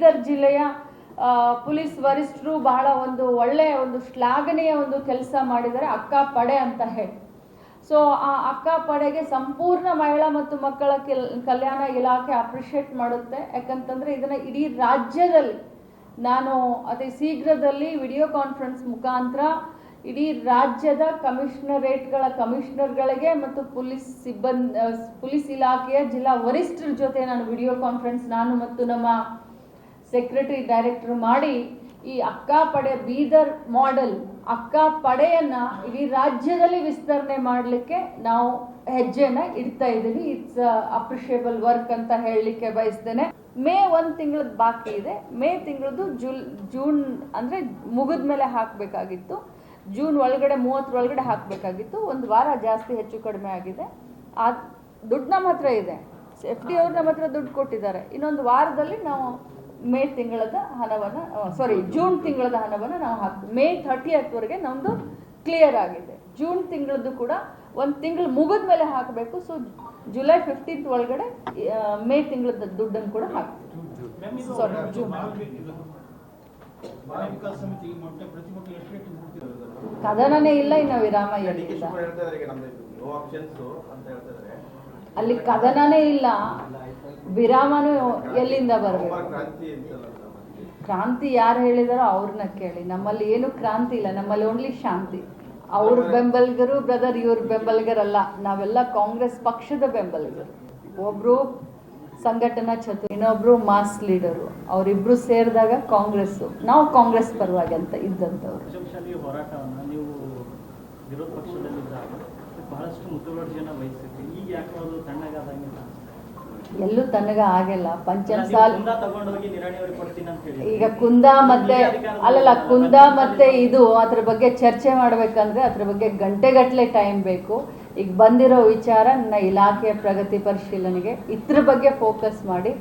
ಬೀದರ್ ಜಿಲ್ಲೆಯ ಪೊಲೀಸ್ ವರಿಷ್ಠರು ಬಹಳ ಒಂದು ಒಳ್ಳೆಯ ಒಂದು ಶ್ಲಾಘನೀಯ ಒಂದು ಕೆಲಸ ಮಾಡಿದ್ದಾರೆ, ಅಕ್ಕ ಪಡೆ ಅಂತ ಹೇಳಿ. ಸೊ ಆ ಅಕ್ಕ ಪಡೆಗೆ ಸಂಪೂರ್ಣ ಮಹಿಳಾ ಮತ್ತು ಮಕ್ಕಳ ಕಲ್ಯಾಣ ಇಲಾಖೆ ಅಪ್ರಿಷಿಯೇಟ್ ಮಾಡುತ್ತೆ. ಯಾಕಂತಂದ್ರೆ ಇದನ್ನ ಇಡೀ ರಾಜ್ಯದಲ್ಲಿ ನಾನು ಅತಿ ಶೀಘ್ರದಲ್ಲಿ ವಿಡಿಯೋ ಕಾನ್ಫರೆನ್ಸ್ ಮುಖಾಂತರ ಇಡೀ ರಾಜ್ಯದ ಕಮಿಷನರೇಟ್ಗಳ ಕಮಿಷನರ್ಗಳಿಗೆ ಮತ್ತು ಪೊಲೀಸ್ ಇಲಾಖೆಯ ಜಿಲ್ಲಾ ವರಿಷ್ಠರ ಜೊತೆ ನಾನು ವಿಡಿಯೋ ಕಾನ್ಫರೆನ್ಸ್ ನಾನು ಮತ್ತು ನಮ್ಮ ಸೆಕ್ರೆಟರಿ ಡೈರೆಕ್ಟರ್ ಮಾಡಿ ಈ ಅಕ್ಕ ಪಡೆ ಬೀದರ್ ಮಾಡೆಲ್ ಅಕ್ಕ ಪಡೆಯನ್ನ ಇಡೀ ರಾಜ್ಯದಲ್ಲಿ ವಿಸ್ತರಣೆ ಮಾಡಲಿಕ್ಕೆ ನಾವು ಹೆಜ್ಜೆನ ಇಡ್ತಾ ಇದ್ದೀವಿ. ಇಟ್ಸ್ ಅಪ್ರಿಷಿಯೇಬಲ್ ವರ್ಕ್ ಅಂತ ಹೇಳಲಿಕ್ಕೆ ಬಯಸ್ತೇನೆ. ಮೇ 1 ತಿಂಗಳದ್ದು ಬಾಕಿ ಇದೆ. ಮೇ ತಿಂಗಳದ್ದು ಜೂನ್ ಅಂದ್ರೆ ಮುಗಿದ ಮೇಲೆ ಹಾಕಬೇಕಾಗಿತ್ತು. ಜೂನ್ ಒಳಗಡೆ 30 ಒಳಗಡೆ ಹಾಕಬೇಕಾಗಿತ್ತು. ಒಂದು ವಾರ ಜಾಸ್ತಿ ಹೆಚ್ಚು ಕಡಿಮೆ ಆಗಿದೆ. ಆ ದುಡ್ಡು ನಮ್ಮ ಹತ್ರ ಇದೆ. FD ಅವ್ರು ನಮ್ಮ ಹತ್ರ ದುಡ್ಡು ಕೊಟ್ಟಿದ್ದಾರೆ. ಇನ್ನೊಂದು ವಾರದಲ್ಲಿ ನಾವು ಮೇ ತಿಂಗಳದ ಹಣವನ್ನು ಜೂನ್ ತಿಂಗಳದ ಹಣವನ್ನು ನಾವು ಹಾಕ್ತೀವಿ. ಮೇ 30th ವರೆಗೆ ನಮ್ಮದು ಕ್ಲಿಯರ್ ಆಗಿದೆ. ಜೂನ್ ತಿಂಗಳದ್ದು ಕೂಡ 1 ತಿಂಗಳು ಮುಗಿದ ಮೇಲೆ ಹಾಕಬೇಕು. ಸೊ ಜುಲೈ 15th ಒಳಗಡೆ ಮೇ ತಿಂಗಳದ ದುಡ್ಡನ್ನು ಕೂಡ ಹಾಕ್ತೀವಿ. ಜೂನ್ ಕದನನೇ ಇಲ್ಲ, ಇನ್ನು ವಿರಾಮ ಏನಿಲ್ಲ. ಅಲ್ಲಿ ಕದನನೇ ಇಲ್ಲ, ವಿರಾಮನೂ ಎಲ್ಲಿಂದ ಬರಬೇಕು? ಕ್ರಾಂತಿ ಯಾರು ಹೇಳಿದಾರೋ ಅವ್ರನ್ನ ಕೇಳಿ. ನಮ್ಮಲ್ಲಿ ಏನು ಕ್ರಾಂತಿ ಇಲ್ಲ, ನಮ್ಮಲ್ಲಿ ಓನ್ಲಿ ಶಾಂತಿ. ಅವ್ರ ಬೆಂಬಲಿಗರು ಬ್ರದರ್, ಇವ್ರ ಬೆಂಬಲಿಗರಲ್ಲ. ನಾವೆಲ್ಲ ಕಾಂಗ್ರೆಸ್ ಪಕ್ಷದ ಬೆಂಬಲಿಗರು. ಒಬ್ರು ಸಂಘಟನಾ ಚತುರ, ಇನ್ನೊಬ್ರು ಮಾಸ್ ಲೀಡರು. ಅವರಿಬ್ರು ಸೇರಿದಾಗ ಕಾಂಗ್ರೆಸ್, ನಾವು ಕಾಂಗ್ರೆಸ್ ಪರವಾಗಿ ಅಂತ ಇದ್ದಂಥವ್ರು. ಹೋರಾಟವನ್ನು ನೀವು ವಿರೋಧ ಪಕ್ಷದಲ್ಲಿದ್ದಾಗ ಬಹಳಷ್ಟು ಮುತುವರ್ಜಿಯನ್ನ ವಹಿಸಿದ್ರಿ. ಈಗ ಯಾಕೆ ಅದು ತಣ್ಣಗಾದಂಗಿಲ್ಲ? ಎಲ್ಲೂ ತನಗ ಆಗಿಲ್ಲ. ಪಂಚಮ್ ಸಾಲ್ ಈಗ ಕುಂದ ಮತ್ತೆ ಇದು ಅದ್ರ ಬಗ್ಗೆ ಚರ್ಚೆ ಮಾಡ್ಬೇಕಂದ್ರೆ ಅದ್ರ ಬಗ್ಗೆ ಗಂಟೆಗಟ್ಟಲೆ ಟೈಮ್ ಬೇಕು. ಈಗ ಬಂದಿರೋ ವಿಚಾರ ನನ್ನ ಇಲಾಖೆಯ ಪ್ರಗತಿ ಪರಿಶೀಲನೆಗೆ ಇದ್ರ ಬಗ್ಗೆ ಫೋಕಸ್ ಮಾಡಿ